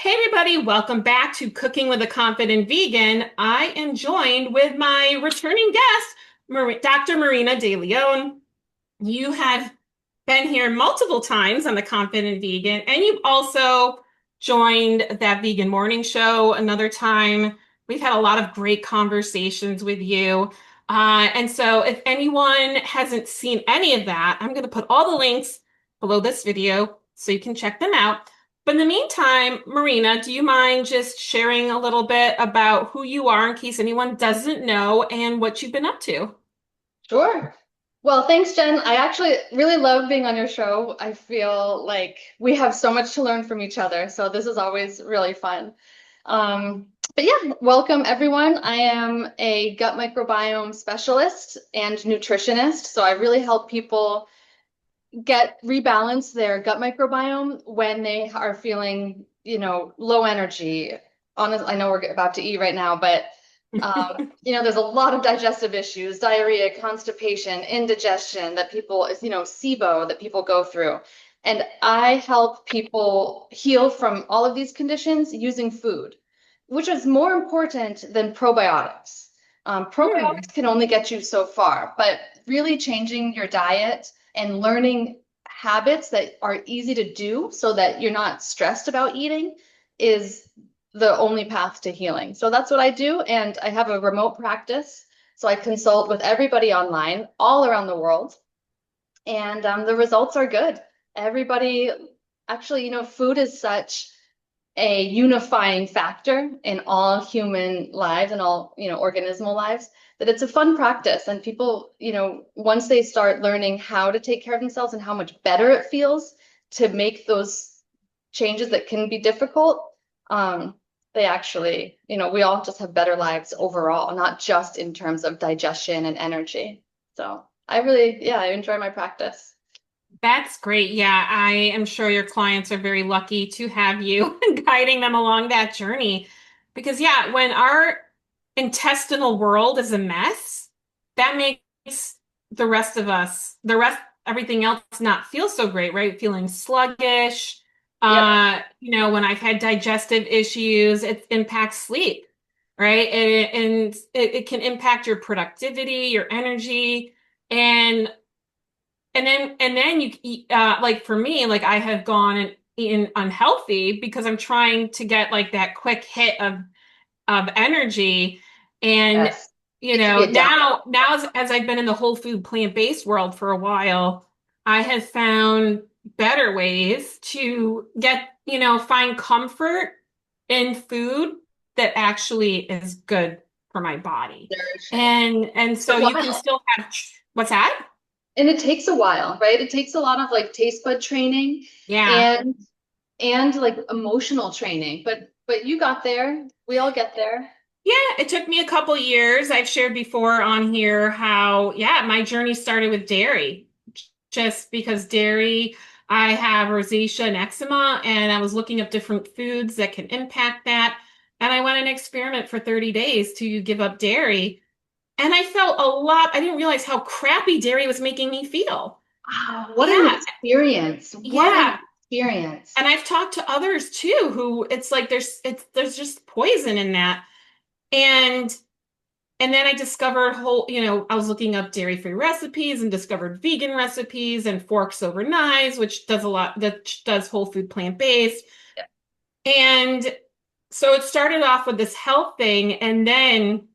Hey everybody, welcome back to Cooking with a Confident Vegan. I am joined with my returning guest, Dr. Marina De León. You have been here multiple times on the Confident Vegan, and you've also joined that Vegan Morning Show another time. We've had a lot of great conversations with you. And so if anyone hasn't seen any of that, I'm going to put all the links below this video so you can check them out. But in the meantime, Marina, do you mind just sharing a little bit about who you are in case anyone doesn't know and what you've been up to? Sure. Well, thanks, Jen. I actually really love being on your show. I feel like we have so much to learn from each other, so this is always really fun. But yeah, welcome everyone. I am a gut microbiome specialist and nutritionist, so I really help people rebalance their gut microbiome when they are feeling, low energy. Honestly, I know we're about to eat right now, but there's a lot of digestive issues, diarrhea, constipation, indigestion that people, SIBO that people go through. And I help people heal from all of these conditions using food, which is more important than probiotics. Hmm. Probiotics can only get you so far, but really changing your diet and learning habits that are easy to do so that you're not stressed about eating is the only path to healing. So that's what I do. And I have a remote practice. So I consult with everybody online all around the world. And the results are good. Everybody, actually, food is such a unifying factor in all human lives and all, organismal lives that it's a fun practice. And people, once they start learning how to take care of themselves and how much better it feels to make those changes that can be difficult, they actually, we all just have better lives overall, not just in terms of digestion and energy. So I really, yeah, I enjoy my practice. That's great. Yeah, I am sure your clients are very lucky to have you guiding them along that journey. Because, yeah, when our intestinal world is a mess, that makes everything else not feel so great, right? Feeling sluggish. Yep. When I've had digestive issues, it impacts sleep, right? And it can impact your productivity, your energy. And then you eat, like for me, like I have gone and eaten unhealthy because I'm trying to get like that quick hit of energy. And Yes. It can be addictive. now as I've been in the whole food plant-based world for a while, I have found better ways to find comfort in food that actually is good for my body. Nourishing. And A so you can while. still have what's that? And it takes a while, right? It takes a lot of like taste bud training Yeah. and like emotional training. But you got there. We all get there. Yeah, it took me a couple years. I've shared before on here how, yeah, my journey started with dairy. Just because dairy, I have rosacea and eczema, and I was looking up different foods that can impact that. And I went an experiment for 30 days to give up dairy. And I felt I didn't realize how crappy dairy was making me feel. Wow, what an Yeah, experience. What an yeah. experience. And I've talked to others too who it's like there's just poison in that. And And then I discovered I was looking up dairy-free recipes and discovered vegan recipes and forks over knives, which does whole food plant-based. And so it started off with this health thing, and then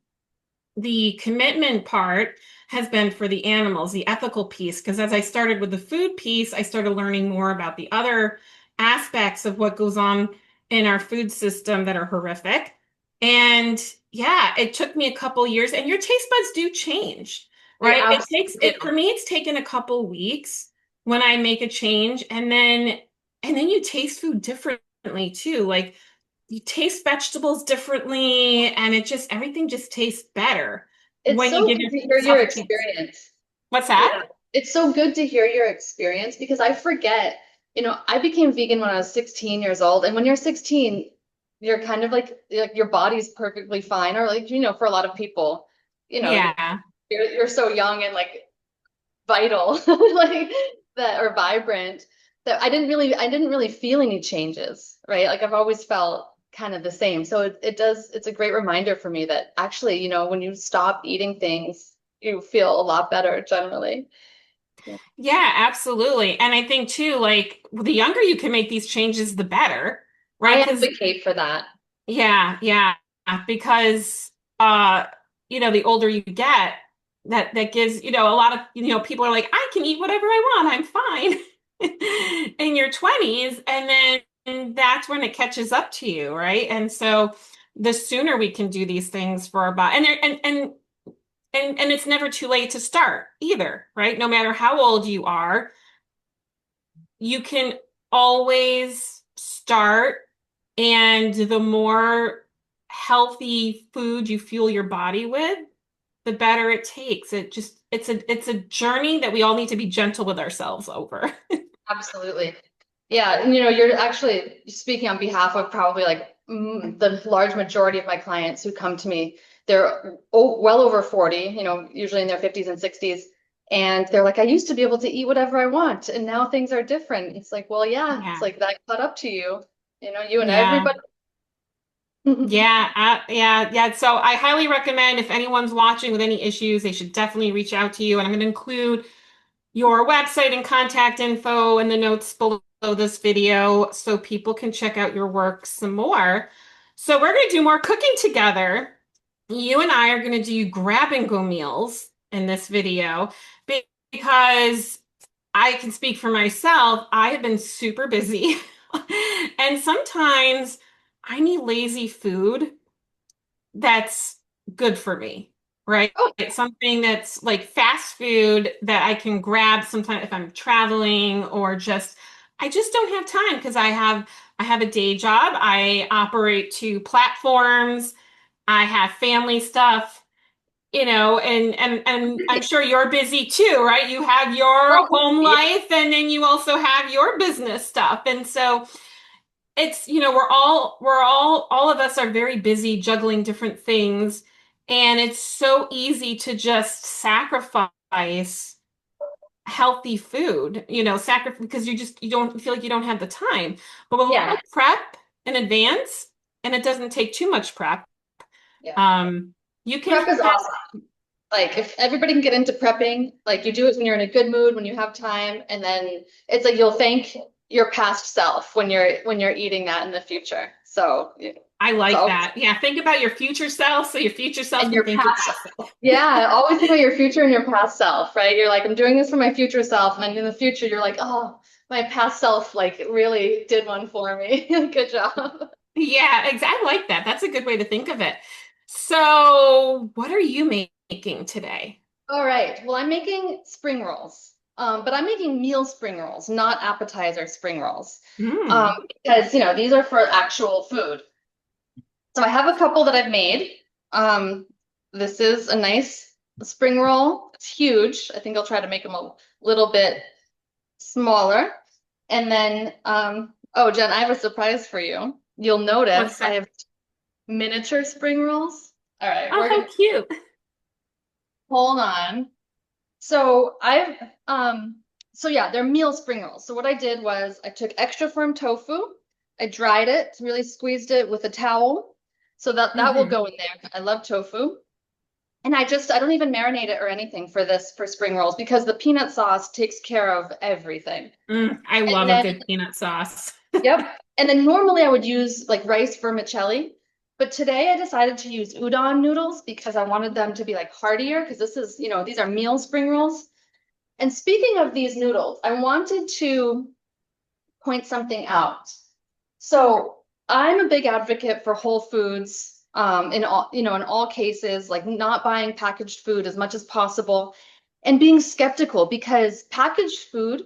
the commitment part has been for the animals, the ethical piece. Because as I started with the food piece, I started learning more about the other aspects of what goes on in our food system that are horrific. And yeah, it took me a couple years, and your taste buds do change, They right? absolutely For me, it's taken a couple weeks when I make a change, and then you taste food differently too. Like you taste vegetables differently, and everything just tastes better It's when you so give good to hear your yourself a chance. experience. What's Yeah. that? It's so good to hear your experience because I forget, I became vegan when I was 16 years old. And when you're 16, you're kind of like your body's perfectly fine. Or like, for a lot of people, you know, Yeah. you're so young and like vital, like that or vibrant. that I didn't really feel any changes, right? Like I've always felt kind of the same. So it's a great reminder for me that actually, when you stop eating things, you feel a lot better generally. Yeah. Yeah, absolutely. And I think too, like the younger you can make these changes, the better, right? I Because advocate for that. yeah, because the older you get, that gives, a lot of, people are like, I can eat whatever I want, I'm fine in your 20s, and then that's when it catches up to you, right? And so the sooner we can do these things for our body, and it's never too late to start either, right? No matter how old you are, you can always start, and the more healthy food you fuel your body with, the better it takes. It's a journey that we all need to be gentle with ourselves over. Absolutely. Yeah, and you're actually speaking on behalf of probably like the large majority of my clients who come to me. They're well over 40, usually in their 50s and 60s. And they're like, I used to be able to eat whatever I want, and now things are different. It's like, well, yeah, it's Yeah. like that caught up to you, you and Yeah. everybody. Yeah. So I highly recommend, if anyone's watching with any issues, they should definitely reach out to you. And I'm going to include your website and contact info in the notes below this video so people can check out your work some more. So we're going to do more cooking together. You and I are going to do grab and go meals in this video because I can speak for myself. I have been super busy and sometimes I need lazy food that's good for me, right? Oh, It's something that's like fast food that I can grab sometime if I'm traveling, or I just don't have time because I have a day job. I operate two platforms. I have family stuff, and I'm sure you're busy too, right? You have your oh, home yeah, life and then you also have your business stuff. And so it's, all of us are very busy juggling different things, and it's so easy to just sacrifice healthy food, sacrifice because you don't feel like you don't have the time. But with a yeah, little prep in advance, and it doesn't take too much prep, yeah. um, you can Prep is have. awesome. Like if everybody can get into prepping, like you do it when you're in a good mood, when you have time, and then it's like you'll thank your past self when you're eating that in the future. So yeah, I it's like always that. Yeah, think about your future self so your future self and can your thank your past. past self. Yeah, always think about your future and your past self, right? You're like, I'm doing this for my future self, and then in the future, you're like, oh, my past self like really did one for me. Good job. Yeah, exactly. I like that. That's a good way to think of it. So, what are you making today? All right. Well, I'm making spring rolls, but I'm making meal spring rolls, not appetizer spring rolls, Hmm. because these are for actual food. So I have a couple that I've made. Um, this is a nice spring roll. It's huge. I think I'll try to make them a little bit smaller. And then, oh, Jen, I have a surprise for you. You'll What's notice I that? have miniature spring rolls. All right, Oh, we're how gonna cute. hold on. So I've so yeah, they're meal spring rolls. So what I did was I took extra firm tofu, I dried it, really squeezed it with a towel, so that will Hmm. go in there. I love tofu. And I don't even marinate it or anything for spring rolls because the peanut sauce takes care of everything. I And love a then good peanut sauce. yep. And then normally I would use like rice vermicelli, but today I decided to use udon noodles because I wanted them to be like heartier because this is, these are meal spring rolls. And speaking of these noodles, I wanted to point something out. So I'm a big advocate for whole foods, in all cases, like not buying packaged food as much as possible and being skeptical because packaged food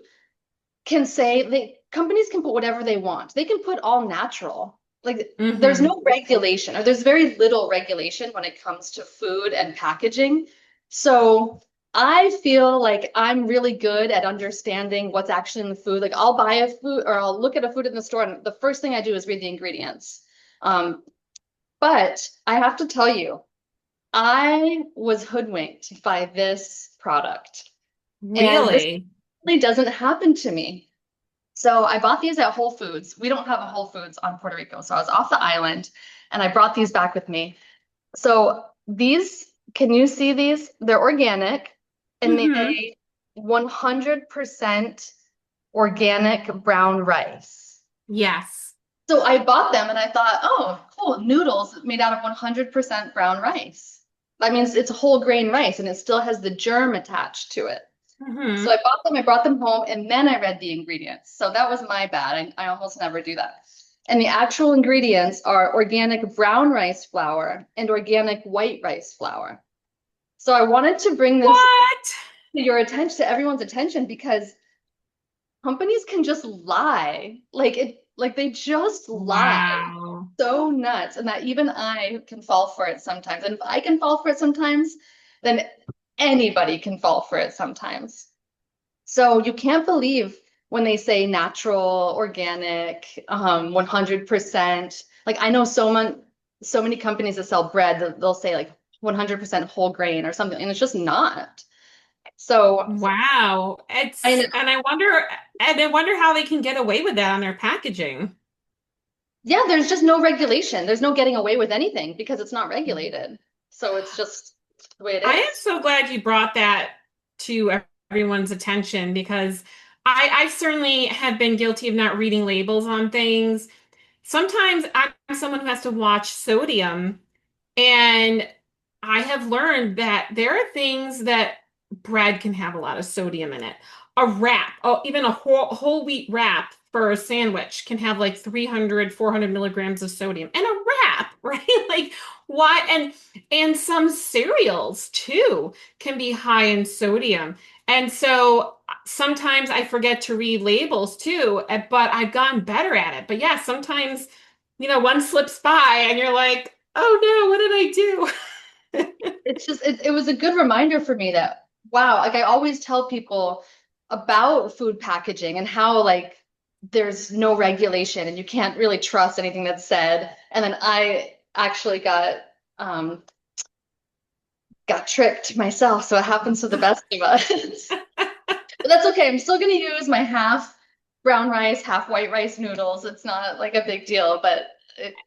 can say companies can put whatever they want. They can put all natural. Like there's Hmm. no regulation or there's very little regulation when it comes to food and packaging. So I feel like I'm really good at understanding what's actually in the food. Like I'll buy a food or I'll look at a food in the store and the first thing I do is read the ingredients. Um, but I have to tell you, I was hoodwinked by this product. And this Really? really doesn't happen to me. So I bought these at Whole Foods. We don't have a Whole Foods on Puerto Rico. So I was off the island and I brought these back with me. So these, can you see these? They're organic and Hmm. they 100% organic brown rice. Yes. So I bought them and I thought, oh, cool, noodles made out of 100% brown rice. That means it's whole grain rice and it still has the germ attached to it. So I Hmm. bought them, I brought them home, and then I read the ingredients. So that was my bad. I almost never do that. And the actual ingredients are organic brown rice flour and organic white rice flour. So I wanted to bring this What? to your attention, to everyone's attention, because companies can just lie. Like they just lie. Wow. So nuts. And that even I can fall for it sometimes. And if I can fall for it sometimes, then anybody can fall for it sometimes. So you can't believe when they say natural, organic, 100%. Like I know so many companies that sell bread that they'll say like 100% whole grain or something, and it's just not. So Wow. I And I wonder how they can get away with that on their packaging. yeah, there's just no regulation. There's no getting away with anything because it's not regulated. So it's just the way it I am is. so glad you brought that to everyone's attention because I certainly have been guilty of not reading labels on things. Sometimes I'm someone who has to watch sodium, and I have learned that there are things that bread can have a lot of sodium in it. A wrap, oh, even a whole wheat wrap for a sandwich can have like 300, 400 milligrams of sodium. And a wrap, right? Like what? And some cereals too can be high in sodium. And so sometimes I forget to read labels too, but I've gotten better at it. But yeah, sometimes, one slips by and you're like, oh no, what did I do? It's just it was a good reminder for me that wow, like I always tell people about food packaging and how like there's no regulation and you can't really trust anything that's said. And then I actually um got tricked myself, so it happens to the best of us. But that's okay. I'm still gonna use my half brown rice, half white rice noodles. It's not like a big deal, but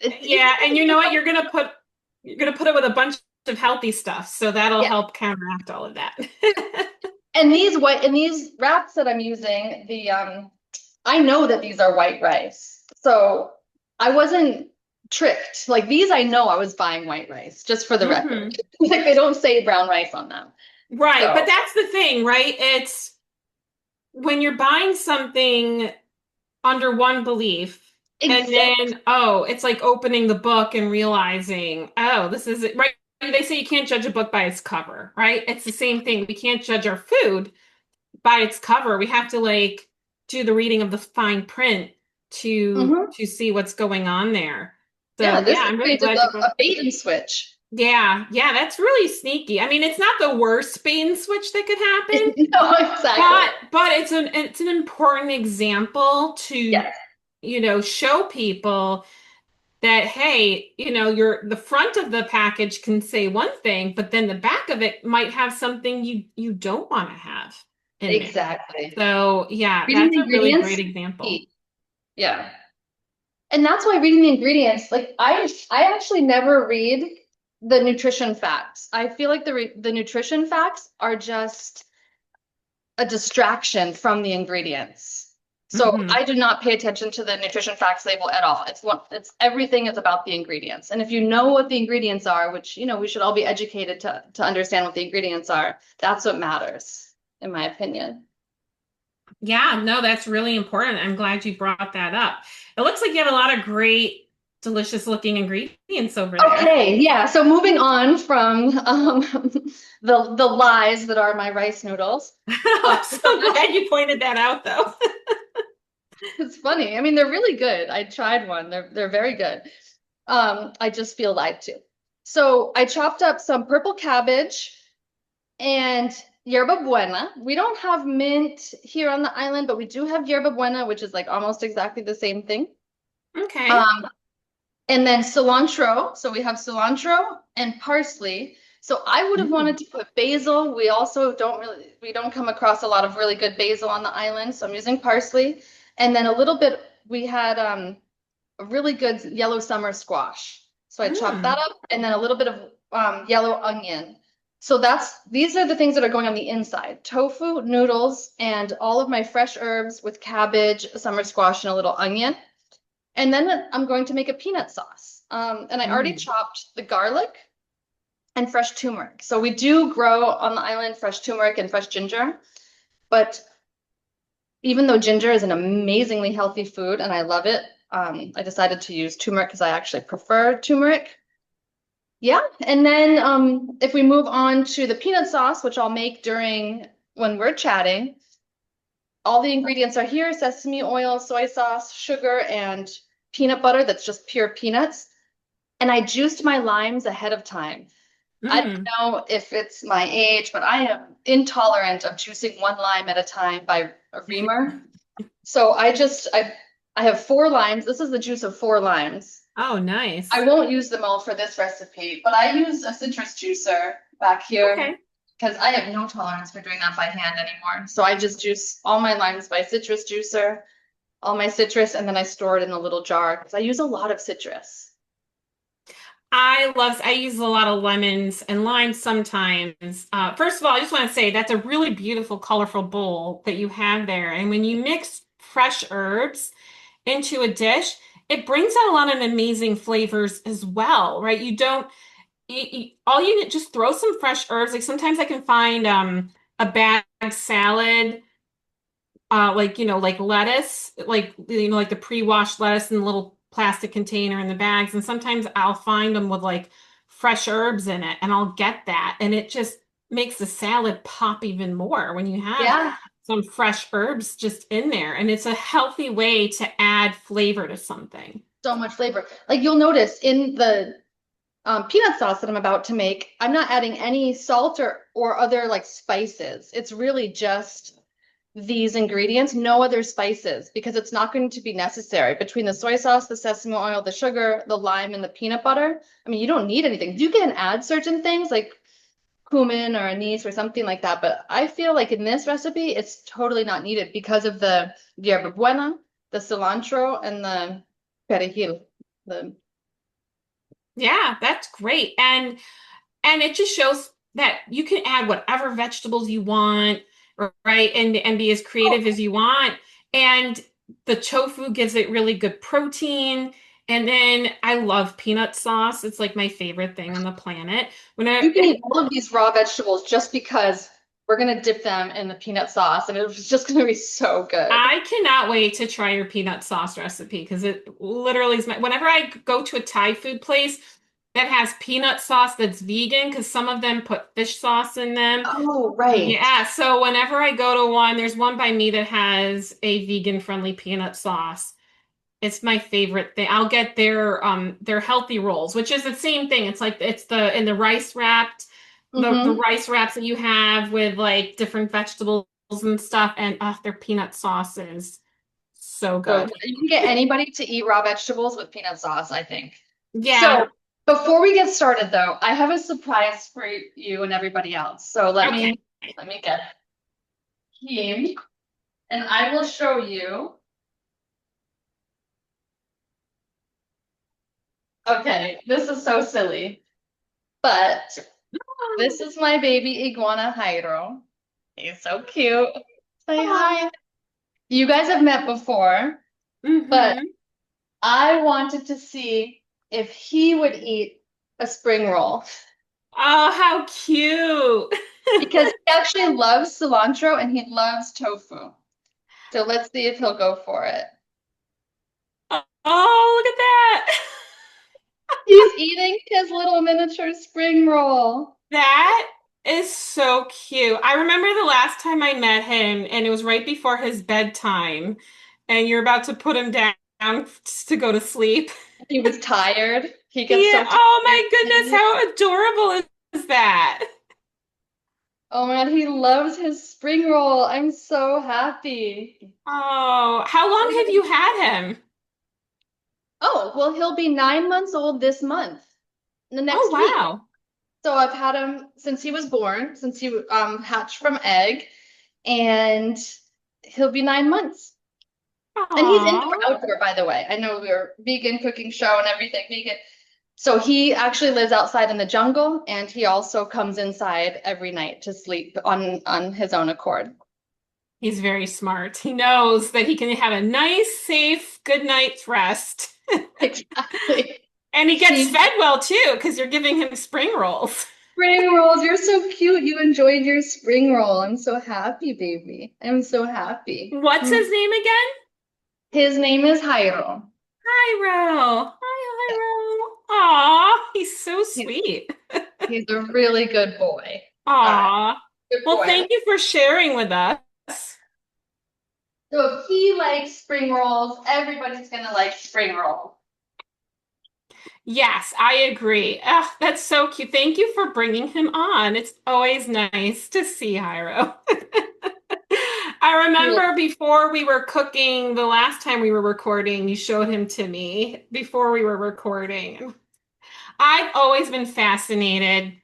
it's Yeah, and you know what? You're gonna put it with a bunch of healthy stuff, so that'll yeah. help counteract all of that. And these wraps that I'm using, I know that these are white rice. So I wasn't tricked. Like these I know I was buying white rice, just for the record. Hmm. Like they don't say brown rice on them. Right, but So that's the thing, right? It's when you're buying something under one belief, and exact then, oh, it's like opening the book and realizing, oh, this is it, right? They say you can't judge a book by its cover, right? It's the same thing. We can't judge our food by its cover. We have to like do the reading of the fine print hmm to see what's going on there. Yeah, So this yeah, is I'm really created glad you brought. a bait and switch. Yeah, yeah, that's really sneaky. I mean, it's not the worst bait and switch that could happen, No, exactly. but it's an important example to, Yes, show people that hey, the front of the package can say one thing, but then the back of it might have something you don't want to have in there. exactly. So yeah, Reading that's the a really great ingredients, example. key. Yeah. And that's why reading the ingredients, like I actually never read the nutrition facts. I feel like the nutrition facts are just a distraction from the ingredients. So Hmm. I do not pay attention to the nutrition facts label at all. It's everything is about the ingredients. And if you know what the ingredients are, which we should all be educated to understand what the ingredients are, that's what matters, in my opinion. Yeah, no, that's really important. I'm glad you brought that up. It looks like you have a lot of great, delicious looking ingredients over there. Okay, yeah. So moving on from the lies that are my rice noodles. I'm so glad you pointed that out, though. It's funny. I mean, they're really good. I tried one. They're very good. I just feel lied to. So I chopped up some purple cabbage and yerba buena. We don't have mint here on the island, but we do have yerba buena, which is like almost exactly the same thing. Okay. Um, and then cilantro. So we have cilantro and parsley. So I would have Mm. wanted to put basil. We don't come across a lot of really good basil on the island, so I'm using parsley. And then a little bit, we had a really good yellow summer squash. So I chopped that Mm. up and then a little bit of yellow onion. So these are the things that are going on the inside. Tofu, noodles, and all of my fresh herbs with cabbage, summer squash, and a little onion. And then I'm going to make a peanut sauce. And I already Mm. chopped the garlic and fresh turmeric. So we do grow on the island fresh turmeric and fresh ginger. But even though ginger is an amazingly healthy food and I love it, I decided to use turmeric because I actually prefer turmeric. Yeah, and then if we move on to the peanut sauce, which I'll make during when we're chatting, all the ingredients are here: sesame oil, soy sauce, sugar, and peanut butter that's just pure peanuts. And I juiced my limes ahead of time. I don't Mm. know if it's my age, but I am intolerant of juicing one lime at a time by a reamer. So I have 4 limes. This is the juice of 4 limes. Oh, I nice. won't use them all for this recipe, but I use a citrus juicer back here Okay. because I have no tolerance for doing that by hand anymore. So I just juice all my limes by citrus juicer, all my citrus, and then I store it in a little jar because I use a lot of citrus. I use a lot of lemons and limes sometimes. First of all, I just want to say that's a really beautiful, colorful bowl that you have there. And when you mix fresh herbs into a dish, it brings out a lot of amazing flavors as well, right? You don't, all you need, just throw some fresh herbs. Like sometimes I can find a bag salad, like, like lettuce, like, like the pre-washed lettuce in the little plastic container in the bags. And sometimes I'll find them with like fresh herbs in it and I'll get that. And it just makes the salad pop even more when you have Yeah, some fresh herbs just in there. And it's a healthy way to add flavor to something. so much flavor. Like you'll notice in the peanut sauce that I'm about to make, I'm not adding any salt or other like spices. It's really just these ingredients, no other spices, because it's not going to be necessary. Between the soy sauce, the sesame oil, the sugar, the lime, and the peanut butter, I mean, you don't need anything. You can add certain things like cumin or anise or something like that, but I feel like in this recipe, it's totally not needed because of the hierba buena, the cilantro, and the perejil. The Yeah, that's great. And it just shows that you can add whatever vegetables you want, right? And be as creative as you want. And the tofu gives it really good protein. And then I love peanut sauce. It's like my favorite thing on the planet. When You I can eat all of these raw vegetables just because we're gonna dip them in the peanut sauce and it's just gonna be so good. I cannot wait to try your peanut sauce recipe because it literally is whenever I go to a Thai food place that has peanut sauce that's vegan, because some of them put fish sauce in them. Oh, right. Yeah, so whenever I go to one, there's one by me that has a vegan-friendly peanut sauce. It's my favorite thing. I'll get their healthy rolls, which is the same thing. It's like it's the in the rice wrapped, the Mm-hmm. rice wraps that you have with like different vegetables and stuff, and their peanut sauce is so So good. good. You can get anybody to eat raw vegetables with peanut sauce, I think. Yeah. So before we get started though, I have a surprise for you and everybody else. So Okay. let me get him and I will show you. Okay, this is so silly, but this is my baby iguana Hydro. He's so cute. Say hi. You guys have met before, but Mm-hmm. I wanted to see if he would eat a spring roll Oh, how cute. because he actually loves cilantro and he loves tofu. So let's see if he'll go for it. Oh, look at that. He's eating his little miniature spring roll. That is so cute. I remember the last time I met him, and it was right before his bedtime, and you're about to put him down to go to sleep. He was tired. He gets Yeah. so Oh tired. my goodness, how adorable is that? Oh man, he loves his spring roll. I'm so happy. Oh, how long have you had him? Oh, well, he'll be 9 months old this month, the Oh, next week. wow. So I've had him since he was born, since he hatched from egg, and he'll be 9 months. And he's indoor Aw. outdoor, by the way. I know we're vegan cooking show and everything vegan. So he actually lives outside in the jungle, and he also comes inside every night to sleep on his own accord. He's very smart. He knows that he can have a nice, safe, good night's rest. Exactly. And he gets He fed well too, because you're giving him spring rolls. spring rolls, you're so cute. You enjoyed your spring roll. I'm so happy, baby. I'm so happy. What's his name again? His name is Jairo. Hyro. Hi, Hyro. Aw, he's so He's, sweet. he's a really good boy. All right, Aw. good Well, boy. thank you for sharing with us. So if he likes spring rolls, everybody's gonna like spring roll. Yes, I agree. Ugh, that's so cute. Thank you for bringing him on. It's always nice to see Hyro. I He remember before we were cooking, the last time we were recording, you showed him to me before we were recording. I've always been fascinated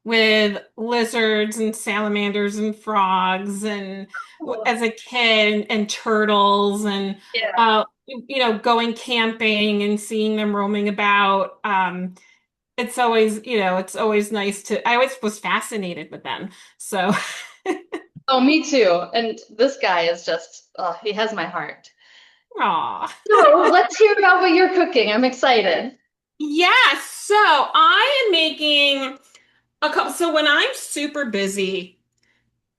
with lizards and salamanders and frogs and cool. as a kid and turtles and Yeah. going camping and seeing them roaming about. It's always, it's always nice to, I always was fascinated with them. So, Oh, me too. And this guy is just, he has my heart. aw. So let's hear about what you're cooking. I'm excited. Yeah, so I am making a couple. So when I'm super busy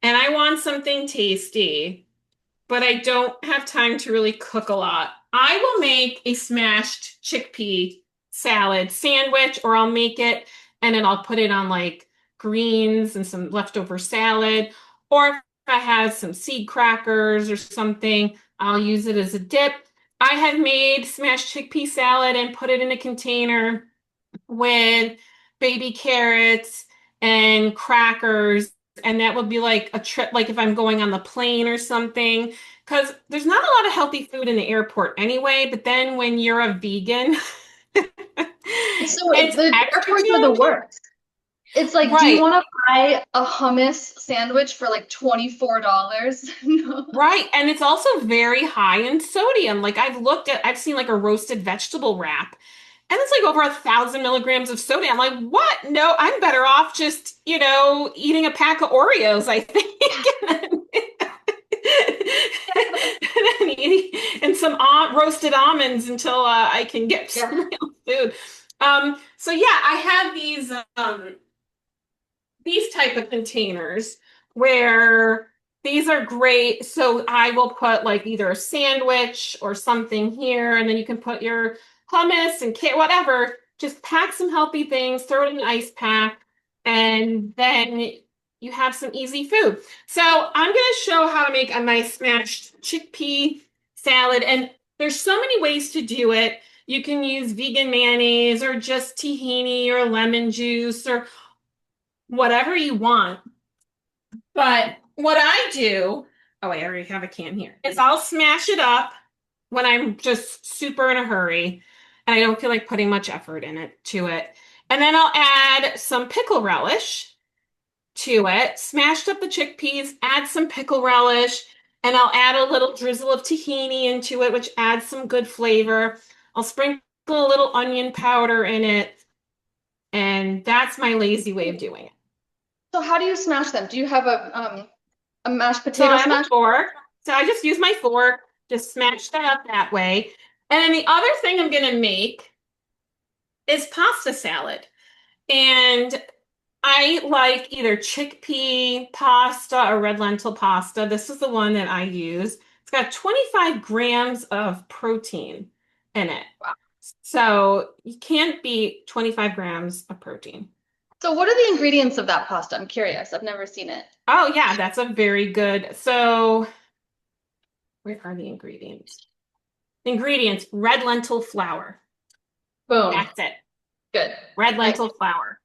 and I want something tasty, but I don't have time to really cook a lot, I will make a smashed chickpea salad sandwich, or I'll make it and then I'll put it on like greens and some leftover salad. Or if I have some seed crackers or something, I'll use it as a dip. I have made smashed chickpea salad and put it in a container with baby carrots and crackers. And that would be like a trip, like if I'm going on the plane or something, because there's not a lot of healthy food in the airport anyway. But then when you're a vegan, So it's the extra airports are the challenging. worst. It's like, do you Right, want to buy a hummus sandwich for like $24? No. right. And it's also very high in sodium. Like I've seen like a roasted vegetable wrap. And it's like over 1,000 milligrams of sodium. I'm like, what? No, I'm better off just, eating a pack of Oreos, I think. And then eating and some roasted almonds until I can get Yeah. some real food. So yeah, I have these type of containers where these are great. So I will put like either a sandwich or something here, and then you can put your hummus and kit, whatever. Just pack some healthy things, throw it in an ice pack, and then you have some easy food. So I'm going to show how to make a nice smashed chickpea salad. And there's so many ways to do it. You can use vegan mayonnaise or just tahini or lemon juice or whatever you want. But what I do, oh wait, I already have a can here, is I'll smash it up when I'm just super in a hurry and I don't feel like putting much effort in it to it. And then I'll add some pickle relish to it, smashed up the chickpeas, add some pickle relish, and I'll add a little drizzle of tahini into it, which adds some good flavor. I'll sprinkle a little onion powder in it, and that's my lazy way of doing it. So how do you smash them? Do you have a mashed So potato I have a smash? fork. So I just use my fork, just smash that up that way. And then the other thing I'm going to make is pasta salad. And I like either chickpea pasta or red lentil pasta. This is the one that I use. It's got 25 grams of protein in it. Wow. So you can't beat 25 grams of protein. So what are the ingredients of that pasta? I'm curious. I've never seen it. Oh, yeah, that's a very good. So where are the ingredients? Ingredients, red lentil flour. Boom. That's it. Good. Red I lentil flour.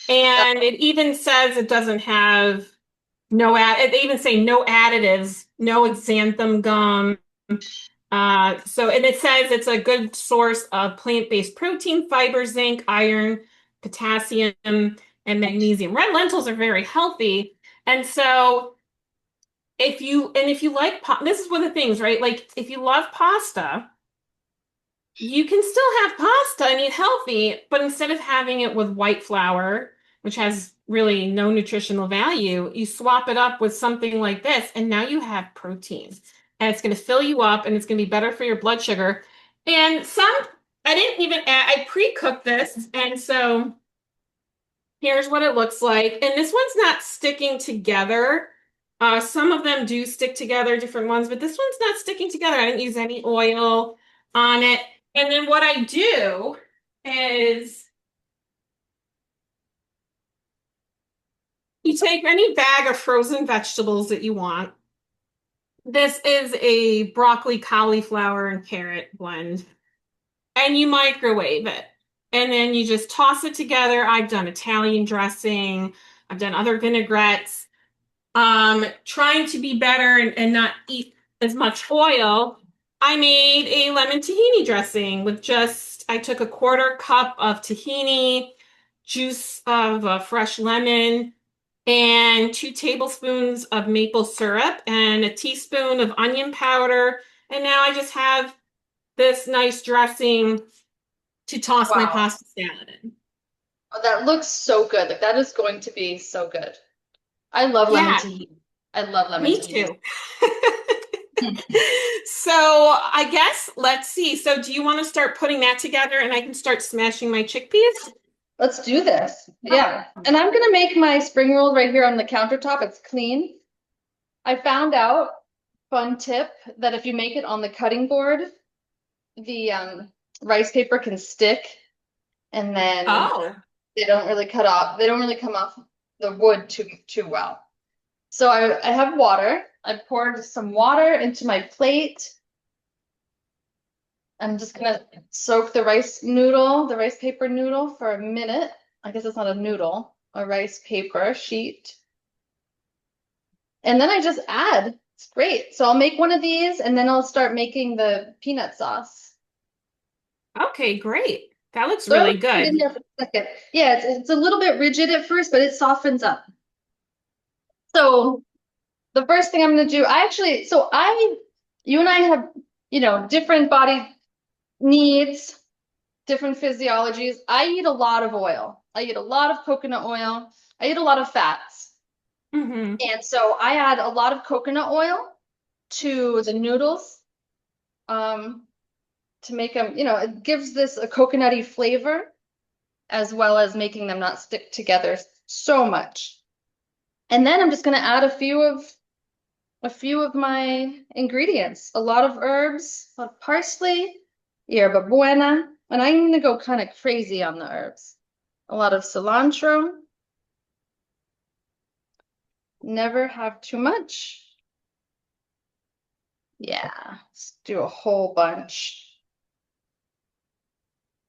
that, And it even says it doesn't have they even say no additives, no xanthan gum. And it says it's a good source of plant-based protein, fiber, zinc, iron, potassium, and magnesium. Red lentils are very healthy. And so if you like this is one of the things, right? Like if you love pasta, you can still have pasta and eat healthy, but instead of having it with white flour, which has really no nutritional value, you swap it up with something like this, and now you have protein. And it's going to fill you up and it's going to be better for your blood sugar. And I didn't even add, I pre-cooked this, and so here's what it looks like. And this one's not sticking together. Some of them do stick together, different ones, but this one's not sticking together. I didn't use any oil on it. And then what I do is you take any bag of frozen vegetables that you want. This is a broccoli, cauliflower, and carrot blend, and you microwave it. And then you just toss it together. I've done Italian dressing, I've done other vinaigrettes. Trying to be better and not eat as much oil, I made a lemon tahini dressing with I took a quarter cup of tahini, juice of fresh lemon, and 2 tablespoons of maple syrup, and a teaspoon of onion powder. And now I just have this nice dressing to toss my Wow. pasta salad in. Oh, that looks so good. Like that is going to be so good. I love lemon Yeah, tahini. I love lemon me tahini. too. So I guess let's see. So do you want to start putting that together and I can start smashing my chickpeas? Let's do this. Yeah. And I'm gonna make my spring roll right here on the countertop. It's clean. I found out, fun tip, that if you make it on the cutting board, the rice paper can stick and then Oh, they don't really they don't really come off the wood too well. So I have water. I poured some water into my plate. I'm just gonna soak the rice paper noodle for a minute. I guess it's not a noodle, a rice paper sheet. And then I just add. It's great. So I'll make one of these and then I'll start making the peanut sauce. okay, great. That looks So I'll really leave it in good. there for a second. Yeah, it's a little bit rigid at first, but it softens up. So the first thing I'm gonna do, you and I have, different body needs, different physiologies. I eat a lot of oil. I eat a lot of coconut oil. I eat a lot of fats. Hmm. And so I add a lot of coconut oil to the noodles um, to make them, it gives this a coconutty flavor as well as making them not stick together so much. And then I'm just going to add a few of my ingredients, a lot of herbs, a lot of parsley, yerba buena, and I'm going to go kind of crazy on the herbs. A lot of cilantro. Never have too much. Yeah, let's do a whole bunch.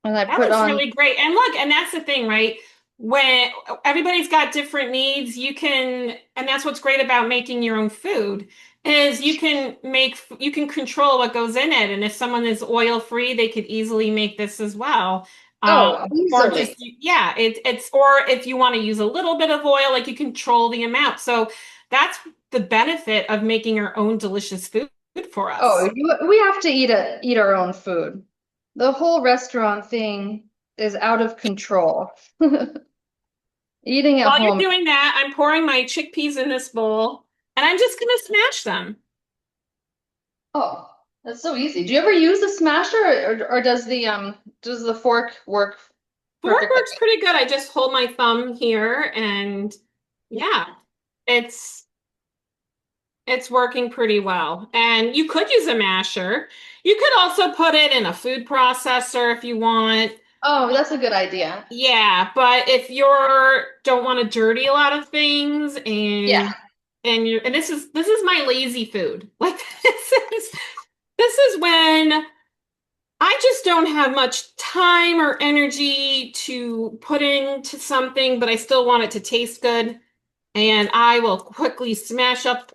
And I That put looks on, really great. And look, and that's the thing, right? When everybody's got different needs, and that's what's great about making your own food, is you can control what goes in it. And if someone is oil free, they could easily make this as well. oh, Or just, easily. yeah, or if you want to use a little bit of oil, like you control the amount. So that's the benefit of making our own delicious food for us. We have to eat our own food. The whole restaurant thing is out of control. Eating at While you're home. doing that, I'm pouring my chickpeas in this bowl and I'm just gonna smash them. Oh, that's so easy. Do you ever use a smasher or does the fork work Fork perfectly? works pretty good. I just hold my thumb here and yeah, it's it's working pretty well. And you could use a masher. You could also put it in a food processor if you want. Oh, that's a good idea. Yeah, but if you're don't want to dirty a lot of things Yeah. and this is my lazy food. Like this is when I just don't have much time or energy to put into something, but I still want it to taste good. And I will quickly smash up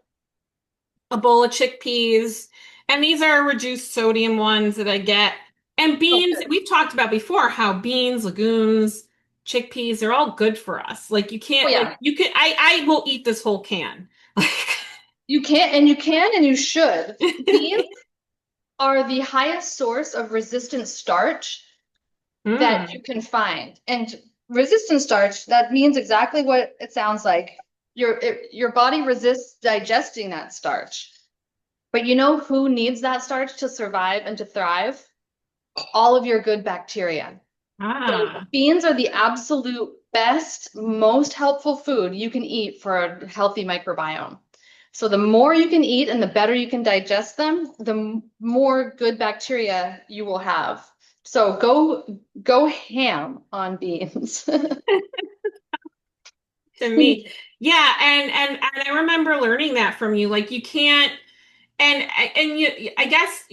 a bowl of chickpeas. And these are reduced sodium ones that I get. And Oh, beans, good. we've talked about before how beans, legumes, chickpeas, they're all good for us. Like you Oh, can't, like yeah. you can, I will eat this whole can. You can and you should. Beans are the highest source of resistant starch that Mm. you can find. And resistant starch, that means exactly what it sounds like. Your body resists digesting that starch. But you know who needs that starch to survive and to thrive? All of your good bacteria. So Ah. beans are the absolute best, most helpful food you can eat for a healthy microbiome. So the more you can eat and the better you can digest them, the more good bacteria you will have. So go ham on beans. To me. Yeah, and I remember learning that from you. Like you can't and you I guess,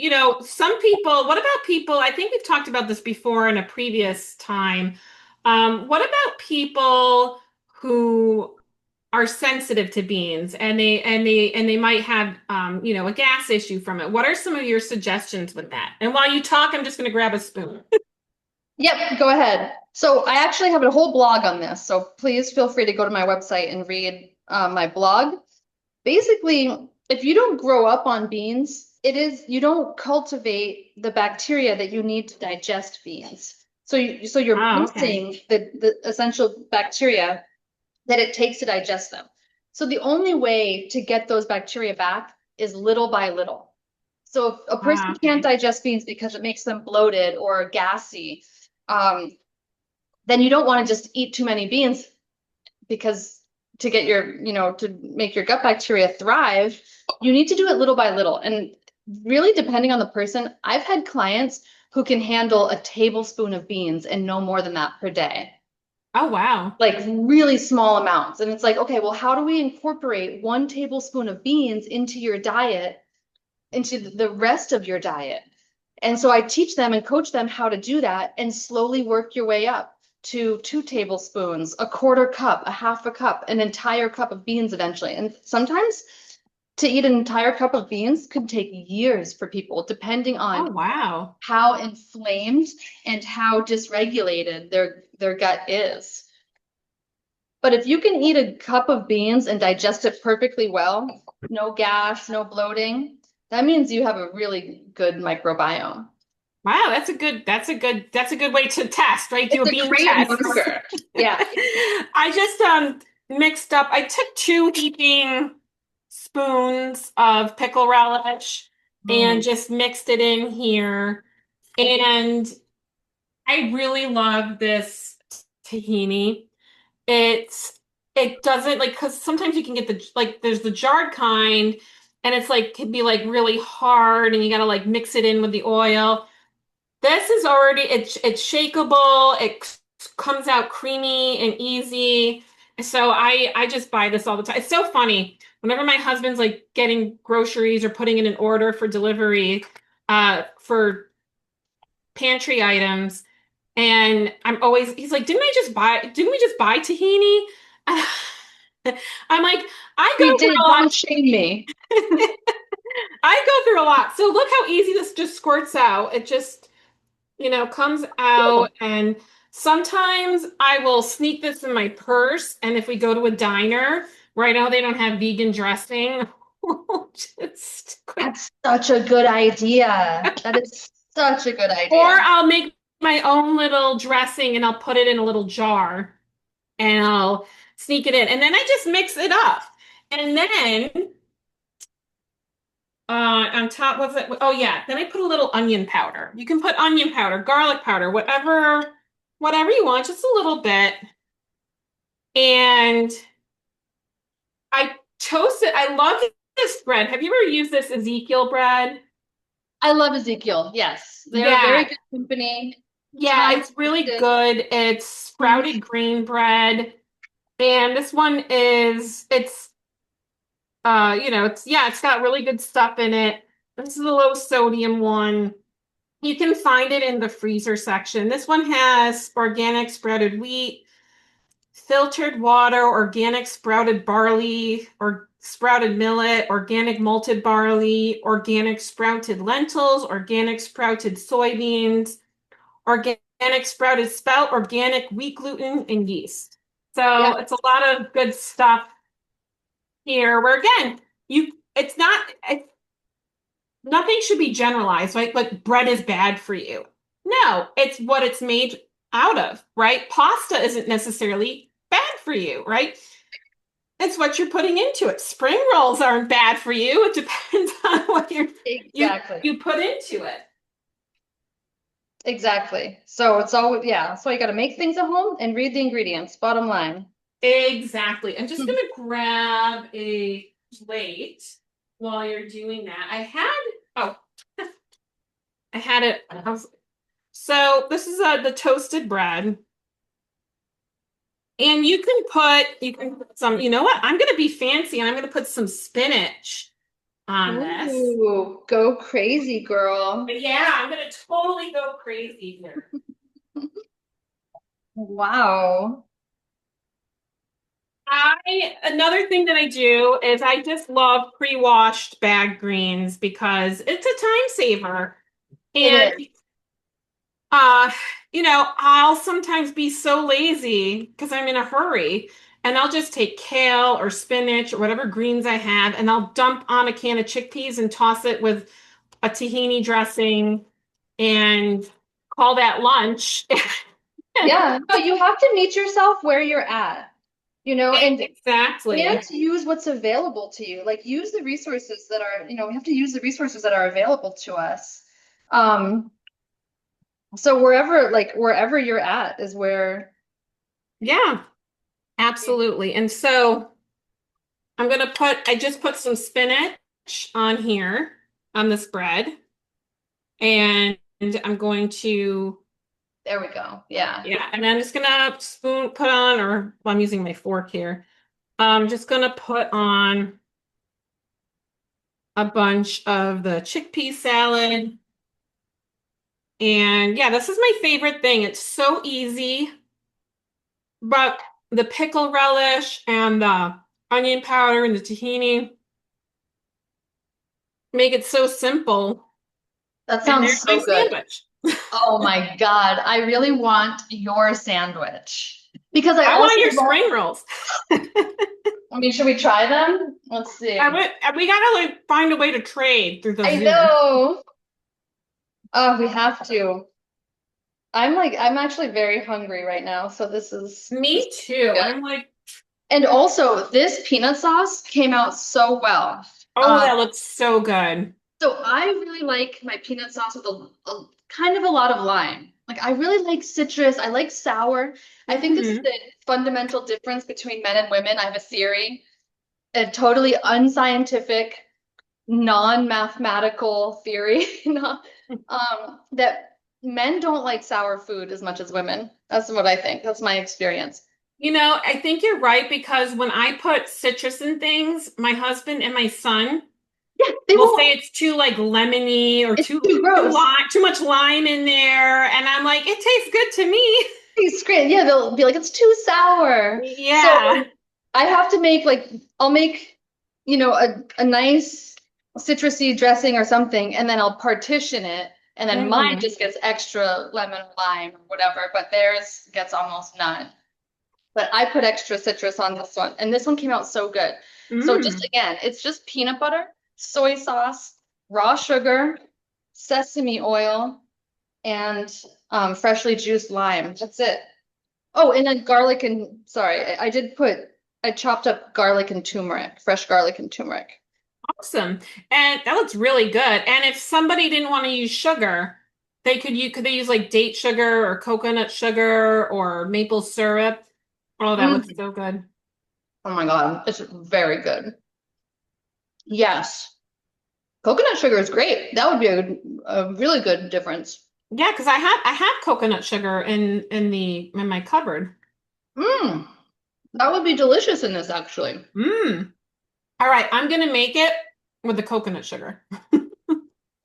some people, what about people, I think we've talked about this before in a previous time. What about people who are sensitive to beans and they might have a gas issue from it? What are some of your suggestions with that? And while you talk, I'm just going to grab a spoon. Yep, go ahead. So I actually have a whole blog on this, so please feel free to go to my website and read my blog. Basically, if you don't grow up on beans, you don't cultivate the bacteria that you need to digest beans. So you're Oh, okay. missing the essential bacteria that it takes to digest them. So the only way to get those bacteria back is little by little. So if a person Ah, can't okay. digest beans because it makes them bloated or gassy, um, then you don't want to just eat too many beans because to get to make your gut bacteria thrive, you need to do it little by little. And really, depending on the person, I've had clients who can handle a tablespoon of beans and no more than that per day, Oh, wow. like really small amounts. And it's like, okay, well, how do we incorporate 1 tablespoon of beans into your diet, into the rest of your diet? And so I teach them and coach them how to do that and slowly work your way up to 2 tablespoons, a quarter cup, a half a cup, an entire cup of beans eventually. And sometimes to eat an entire cup of beans could take years for people, depending Oh, on wow. how inflamed and how dysregulated their gut is. But if you can eat a cup of beans and digest it perfectly well, no gas, no bloating, that means you have a really good microbiome. Wow, that's a good way to test, right? Do It's a a bean great test. marker. Yeah. I just mixed up. I took 2 heaping spoons of pickle relish and Mm. just mixed it in here. And I really love this tahini. It's it doesn't like because sometimes you can get the like there's the jarred kind and it's like can be like really hard and you gotta like mix it in with the oil. This is already it's shakeable. It comes out creamy and easy. So I just buy this all the time. It's so funny. Whenever my husband's like getting groceries or putting in an order for delivery, for pantry items, and he's like, didn't we just buy tahini? I'm like, I We go through did. a lot. Don't shame me. I go through a lot. So look how easy this just squirts out. It just comes out. And sometimes I will sneak this in my purse. And if we go to a diner where I know they don't have vegan dressing, we'll just quick. That's such a good idea. That is such a good Or idea. I'll make my own little dressing and I'll put it in a little jar and I'll sneak it in. And then I just mix it up. And then on top was it? Oh yeah. Then I put a little onion powder. You can put onion powder, garlic powder, whatever you want, just a little bit. And I toast it. I love this bread. Have you ever used this Ezekiel bread? I love Ezekiel. Yes, they're a very Yeah. good company. Yeah, Time it's really tested. good. It's sprouted green bread. And this one it's got really good stuff in it. This is a low sodium one. You can find it in the freezer section. This one has organic sprouted wheat, filtered water, organic sprouted barley, or sprouted millet, organic malted barley, organic sprouted lentils, organic sprouted soybeans, organic sprouted spelt, organic wheat gluten, and yeast. So Yep. it's a lot of good stuff here where again, you it's not, nothing should be generalized, right? Like bread is bad for you. No, it's what it's made out of, right? Pasta isn't necessarily bad for you, right? It's what you're putting into it. Spring rolls aren't bad for you. It depends on what Exactly. you put into it. Exactly. So it's all, yeah. So you got to make things at home and read the ingredients. Bottom line. Exactly. I'm just Hmm. gonna grab a plate while you're doing that. Oh, I had it. So this is the toasted bread. And you can put some, you know what? I'm gonna be fancy and I'm gonna put some spinach on this. Ooh, go crazy, girl. But yeah, I'm gonna totally go crazy here. Wow. Another thing that I do is I just love pre-washed bag greens because it's a time saver. It And is. uh, I'll sometimes be so lazy because I'm in a hurry, and I'll just take kale or spinach or whatever greens I have, and I'll dump on a can of chickpeas and toss it with a tahini dressing and call that lunch. Yeah. No, you have to meet yourself where you're at, and Exactly. use what's available to you. Like use the resources that are, we have to use the resources that are available to us. Um, so wherever you're at is where. Yeah, absolutely. And so I just put some spinach on here on this bread, and I'm going to, There we go. Yeah. yeah, and I'm just gonna put on, or well, I'm using my fork here. I'm just gonna put on a bunch of the chickpea salad. And yeah, this is my favorite thing. It's so easy, but the pickle relish and the onion powder and the tahini make it so simple. That And sounds there's my so good. sandwich. Oh my God. I really want your sandwich because I I also want your love, spring rolls. I mean, should we try them? Let's see. We gotta like find a way to trade through the I Zoom. know. Oh, we have to. I'm actually very hungry right now, so this Me is too. good. I'm like, And also, this peanut sauce came out so well. oh, Um, that looks so good. so I really like my peanut sauce with a kind of a lot of lime. Like I really like citrus. I like sour. I think this is Hmm. the fundamental difference between men and women. I have a theory, a totally unscientific, non-mathematical theory, that men don't like sour food as much as women. That's what I think. That's my experience. I think you're right because when I put citrus in things, my husband and my son Yeah, they will say won't. it's too like lemony or It's too gross. too much lime in there, and I'm like, it tastes good to me. They scream. Yeah, they'll be like, it's too sour. Yeah. So I have to make like I'll make, a nice citrusy dressing or something, and then I'll partition it, and then mine Hmm. just gets extra lemon or lime or whatever, but theirs gets almost none. But I put extra citrus on this one, and this one came out so good. So just Mm. again, it's just peanut butter, soy sauce, raw sugar, sesame oil, and freshly juiced lime. That's it. Oh, and then garlic and sorry, I chopped up garlic and turmeric, fresh garlic and turmeric. Awesome. And that looks really good. And if somebody didn't want to use sugar, could they use like date sugar or coconut sugar or maple syrup? Oh, that looks Mm. so good. Oh my God, it's very good. Yes, coconut sugar is great. That would be a really good difference. Yeah, because I have coconut sugar in my cupboard. Mm, that would be delicious in this actually. Mm. All right, I'm gonna make it with the coconut sugar.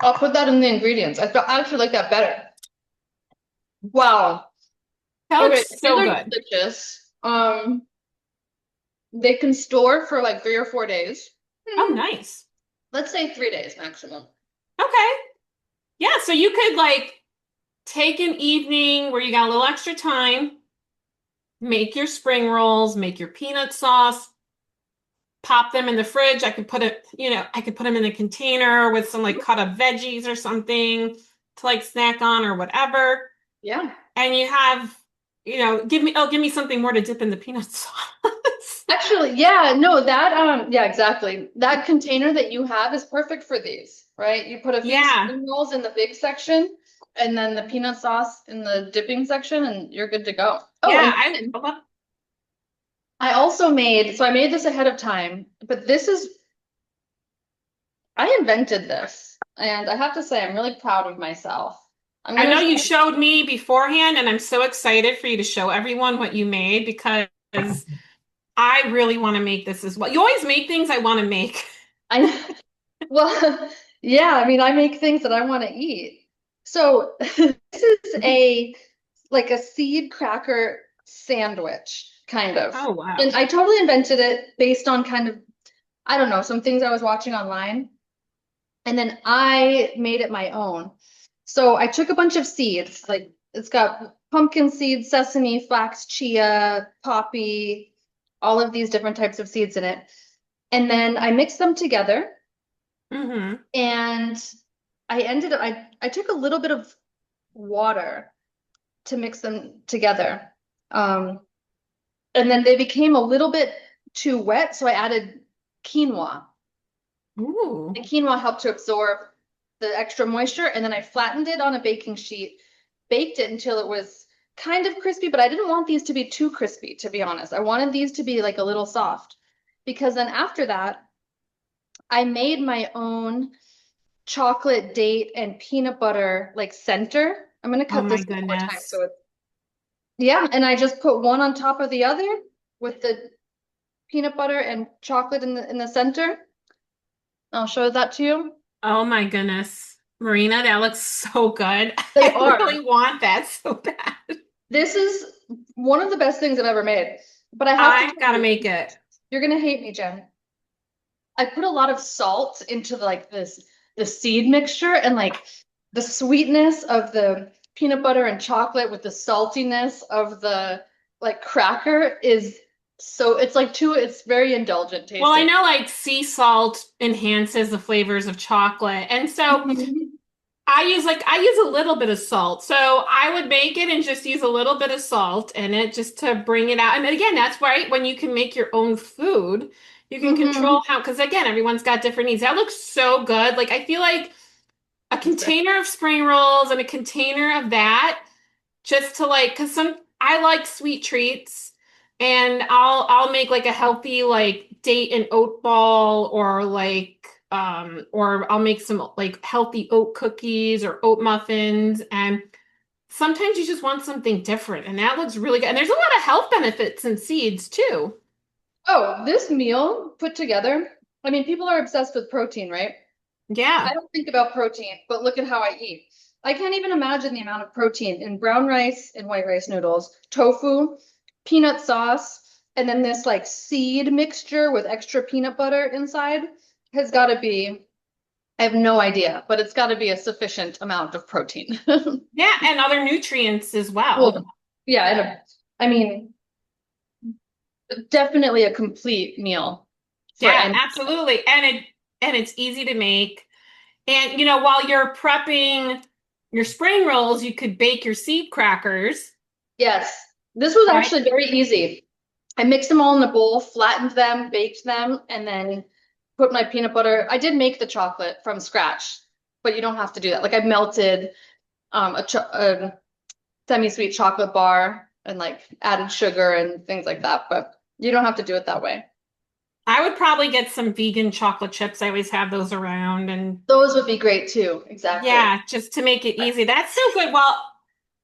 I'll put that in the ingredients. I actually like that better. Wow. That Okay, looks these so are good. delicious. They can store for like 3 or 4 days. Oh, Hmm, nice. let's say 3 days maximum. Okay. Yeah, so you could like take an evening where you got a little extra time, make your spring rolls, make your peanut sauce, pop them in the fridge. I could put it, I could put them in a container with some like cut up veggies or something to like snack on or whatever. Yeah. And you have, give me something more to dip in the peanut sauce. Actually, yeah, no, that yeah, exactly. That container that you have is perfect for these, right? You put a few Yeah. spring rolls in the big section and then the peanut sauce in the dipping section and you're good to go. Oh, Yeah, and I then love. I also made, so I made this ahead of time, but this is, I invented this and I have to say I'm really proud of myself. I'm I gonna know show you showed me beforehand, and I'm so excited for you to show everyone what you made because I really want to make this as well. You always make things I want to make. I well, yeah, I mean, I make things that I want to eat. So this is a like a seed cracker sandwich, kind of. Oh, wow. And I totally invented it based on kind of, I don't know, some things I was watching online. And then I made it my own. So I took a bunch of seeds, like it's got pumpkin seeds, sesame, flax, chia, poppy, all of these different types of seeds in it. And then I mixed them together Hmm. and I took a little bit of water to mix them together. Um, and then they became a little bit too wet, so I added quinoa. Ooh. And quinoa helped to absorb the extra moisture, and then I flattened it on a baking sheet, baked it until it was kind of crispy, but I didn't want these to be too crispy, to be honest. I wanted these to be like a little soft because then after that, I made my own chocolate date and peanut butter like center. I'm gonna Oh cut my this one more time goodness. so it's yeah, and I just put one on top of the other with the peanut butter and chocolate in the center. I'll show that to you. Oh my goodness. Marina, that looks so good. They I are. really want that so bad. This is one of the best things I've ever made. But I have to I tell gotta you, make it. you're gonna hate me, Jen. I put a lot of salt into like this the seed mixture and like the sweetness of the peanut butter and chocolate with the saltiness of the like cracker is so it's like too it's very indulgent Well, I tasting. know like sea salt enhances the flavors of chocolate. And so Mhm. I use a little bit of salt. So I would make it and just use a little bit of salt in it just to bring it out. And again, that's right when you can make your own food, you can Mhm. control how, because again, everyone's got different needs. That looks so good. Like I feel like a container of spring rolls and a container of that just to like, because some I like sweet treats, and I'll make like a healthy like date and oat ball, or like or I'll make some like healthy oat cookies or oat muffins. And sometimes you just want something different, and that looks really good. And there's a lot of health benefits in seeds too. Oh, this meal put together, I mean, people are obsessed with protein, right? I Yeah. don't think about protein, but look at how I eat. I can't even imagine the amount of protein in brown rice and white rice noodles, tofu, peanut sauce, and then this like seed mixture with extra peanut butter inside has got to be, I have no idea, but it's got to be a sufficient amount of protein. Yeah, and other nutrients as well. Well, yeah, I mean, definitely a complete meal for Yeah, any. absolutely. And it's easy to make. And while you're prepping your spring rolls, you could bake your seed crackers, Yes, this was right? actually very easy. I mixed them all in a bowl, flattened them, baked them, and then put my peanut butter. I did make the chocolate from scratch, but you don't have to do that. Like I melted a semi-sweet chocolate bar and like added sugar and things like that, but you don't have to do it that way. I would probably get some vegan chocolate chips. I always have those around. And Those would be great too. Exactly. yeah, just to make it easy. That's so good. Well,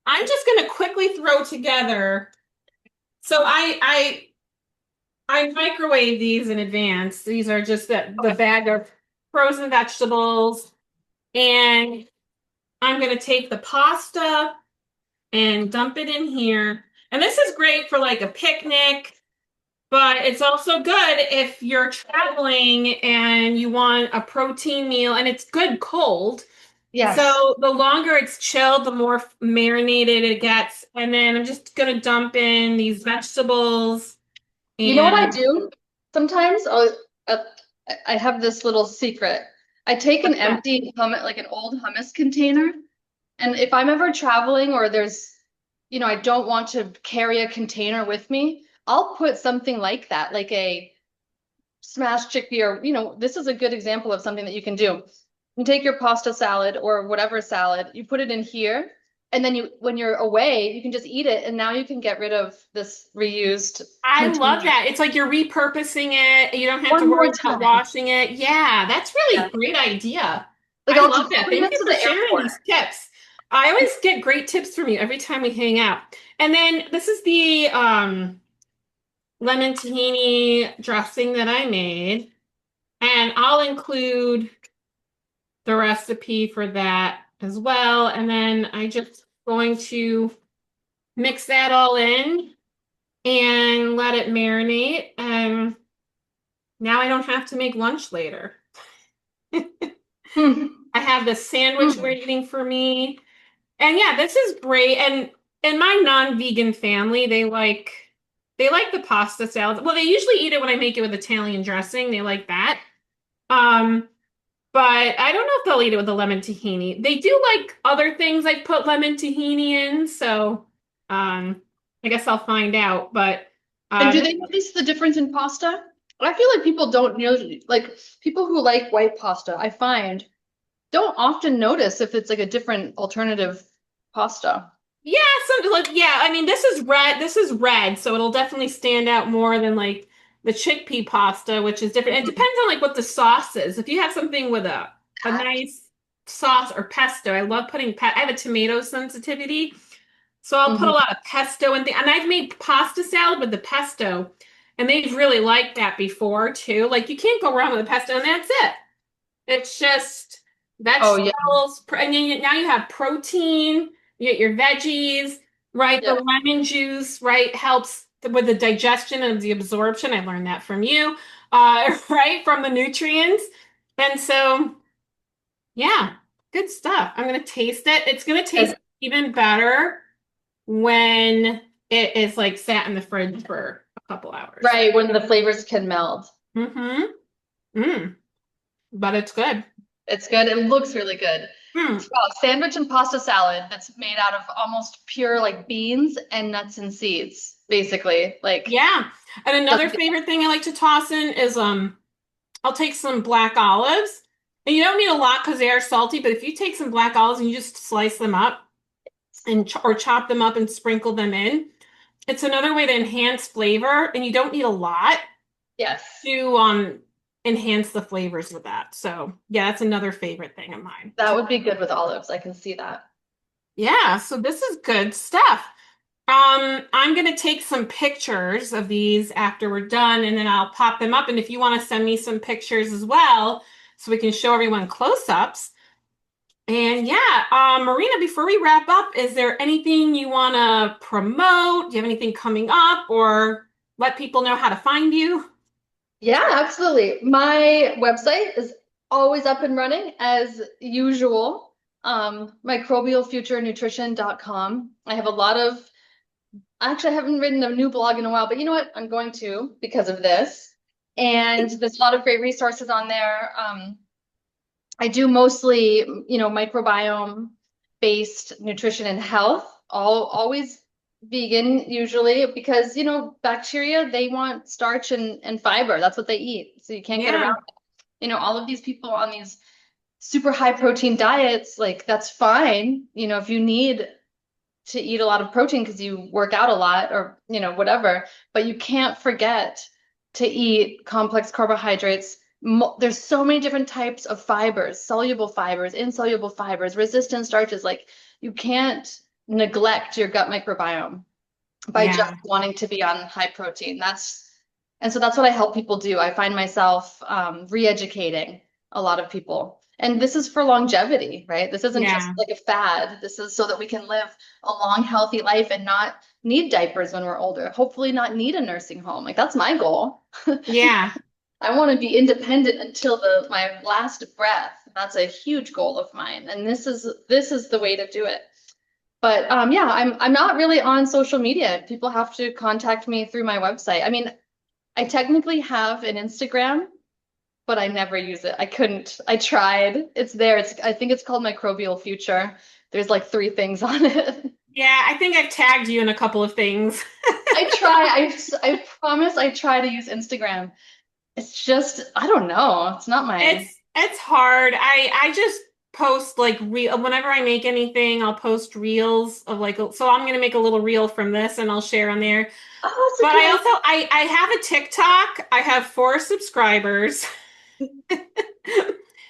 I'm just going to quickly throw together. So I microwave these in advance. These are just the Okay. bag of frozen vegetables. And I'm going to take the pasta and dump it in here. And this is great for like a picnic, but it's also good if you're traveling and you want a protein meal, and it's good cold. Yes. So the longer it's chilled, the more marinated it gets. And then I'm just gonna dump in these vegetables You know what I and do sometimes? uh, I have this little secret. I take an What's that? empty hummus, like an old hummus container, and if I'm ever traveling or there's, I don't want to carry a container with me, I'll put something like that, like a smashed chickpea, or, this is a good example of something that you can do. You take your pasta salad or whatever salad, you put it in here, and then when you're away, you can just eat it, and now you can get rid of this reused I love container that. It's like you're repurposing it. You don't have to one worry more about time. washing it. Yeah, that's really Yeah. a great idea. Like I I'll love just that. bring Thank this you to for the sharing airport. these tips. I always get great tips from you every time we hang out. And then this is the lemon tahini dressing that I made, and I'll include the recipe for that as well. And then I just going to mix that all in and let it marinate. And now I don't have to make lunch later. Hmm. I have the sandwich Hmm. waiting for me. And yeah, this is great. And in my non-vegan family, they like the pasta salad. Well, they usually eat it when I make it with Italian dressing. They like that. Um, but I don't know if they'll eat it with the lemon tahini. They do like other things I put lemon tahini in, so I guess I'll find out. But And do this, they notice the difference in pasta? I feel like people don't know, like people who like white pasta, I find don't often notice if it's like a different alternative pasta. yeah, something like yeah. I mean, this is red. This is red, so it'll definitely stand out more than like the chickpea pasta, which is different. It Mhm. depends on like what the sauce is. If you have something with a nice sauce or pesto, I love putting I have a tomato sensitivity. So I'll put a Mhm. lot of pesto and things. And I've made pasta salad with the pesto, and they've really liked that before too. Like you can't go wrong with the pesto, and that's it. It's just Oh yeah. vegetables, and then now you have protein. You get your veggies, right? The Yep. lemon juice, right, helps with the digestion and the absorption. I learned that from you, right, from the nutrients. And so, yeah, good stuff. I'm gonna taste it. It's gonna taste And even better when it is like sat in the fridge for a couple hours. right when the flavors can meld. Mm-hmm. Mm. But it's good. It's good. It looks really good. Mm. Wow, sandwich and pasta salad that's made out of almost pure like beans and nuts and seeds, basically. Like Yeah. And another doesn't get favorite thing I like to toss in is I'll take some black olives. And you don't need a lot because they are salty, but if you take some black olives and you just slice them up and or chop them up and sprinkle them in, it's another way to enhance flavor, and you don't need a lot yes. to enhance the flavors with that. So yeah, that's another favorite thing of mine. That would be good with olives. I can see that. Yeah, so this is good stuff. I'm gonna take some pictures of these after we're done, and then I'll pop them up. And if you want to send me some pictures as well, so we can show everyone close-ups. And yeah, Marina, before we wrap up, is there anything you want to promote? Do you have anything coming up, or let people know how to find you? Yeah, absolutely. My website is always up and running as usual. Microbialfuturenutrition.com. I have a lot of, actually, I haven't written a new blog in a while, but you know what? I'm going to because of this. And there's a lot of great resources on there. I do mostly, microbiome based nutrition and health, always vegan usually because, bacteria, they want starch and fiber. That's what they eat. So you can't get Yeah, around it. All of these people on these super high protein diets, like that's fine. If you need to eat a lot of protein because you work out a lot or, whatever, but you can't forget to eat complex carbohydrates. There's so many different types of fibers, soluble fibers, insoluble fibers, resistant starches. Like you can't neglect your gut microbiome by just yeah, wanting to be on high protein. And so that's what I help people do. I find myself re-educating a lot of people. And this is for longevity, right? This isn't just yeah, like a fad. This is so that we can live a long, healthy life and not need diapers when we're older. Hopefully not need a nursing home. Like that's my goal. yeah, I want to be independent until my last breath. That's a huge goal of mine. And this is the way to do it. But yeah, I'm not really on social media. People have to contact me through my website. I mean, I technically have an Instagram, but I never use it. I couldn't. I tried. It's there. I think it's called Microbial Future. There's like three things on it. Yeah, I think I've tagged you in a couple of things. I try. I promise I try to use Instagram. It's just, I don't know. It's not my. It's hard. I just post like real whenever I make anything, I'll post reels of like so I'm gonna make a little reel from this and I'll share on there. Oh, But it's a I good also I have a TikTok. I have 4 subscribers.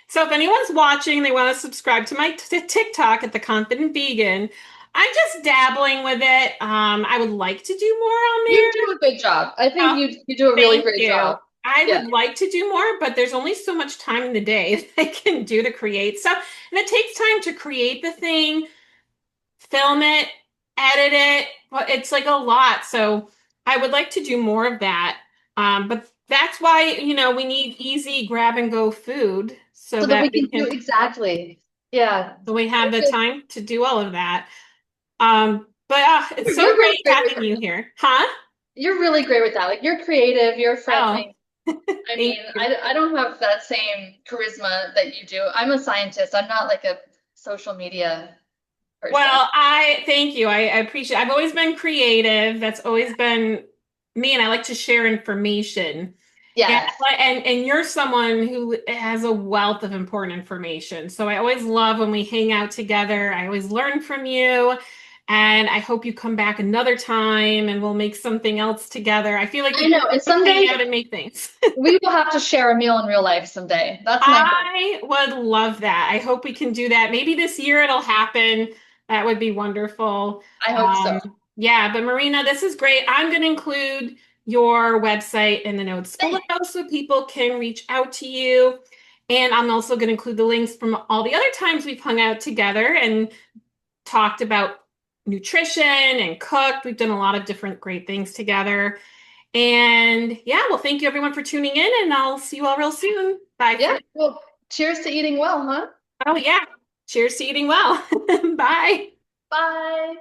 So if anyone's watching, they want to subscribe to my TikTok at The Confident Vegan. I'm just dabbling with it. I would like to do more on You there. do a good job. I think Oh, you do a really thank great you. job. I Yeah. would like to do more, but there's only so much time in the day that I can do to create stuff. And it takes time to create the thing, film it, edit it. But it's like a lot. So I would like to do more of that. But that's why, we need easy grab and go food so So that that we can do exactly. Yeah. so we have You're the good. time to do all of that. But it's so You're really great great with having you here. Huh? You're really great with that. Like you're creative, you're Oh, friendly. I thank mean, you. I don't have that same charisma that you do. I'm a scientist. I'm not like a social media person. Well, I thank you. I appreciate. I've always been creative. That's always been me, and I like to share information. And Yes. and you're someone who has a wealth of important information. So I always love when we hang out together. I always learn from you, and I hope you come back another time and we'll make something else together. I feel like I we know. And could hang someday out and make things. we will have to share a meal in real life someday. That's my goal. I would love that. I hope we can do that. Maybe this year it'll happen. That would be wonderful. I hope so. Yeah, but Marina, this is great. I'm going to include your website in the notes below Thanks. so people can reach out to you. And I'm also going to include the links from all the other times we've hung out together and talked about nutrition and cooked. We've done a lot of different great things together. And yeah, well, thank you everyone for tuning in, and I'll see you all real soon. Bye for Yeah. Well, cheers to eating well, huh? Oh, yeah. Cheers to eating well. Bye. Bye.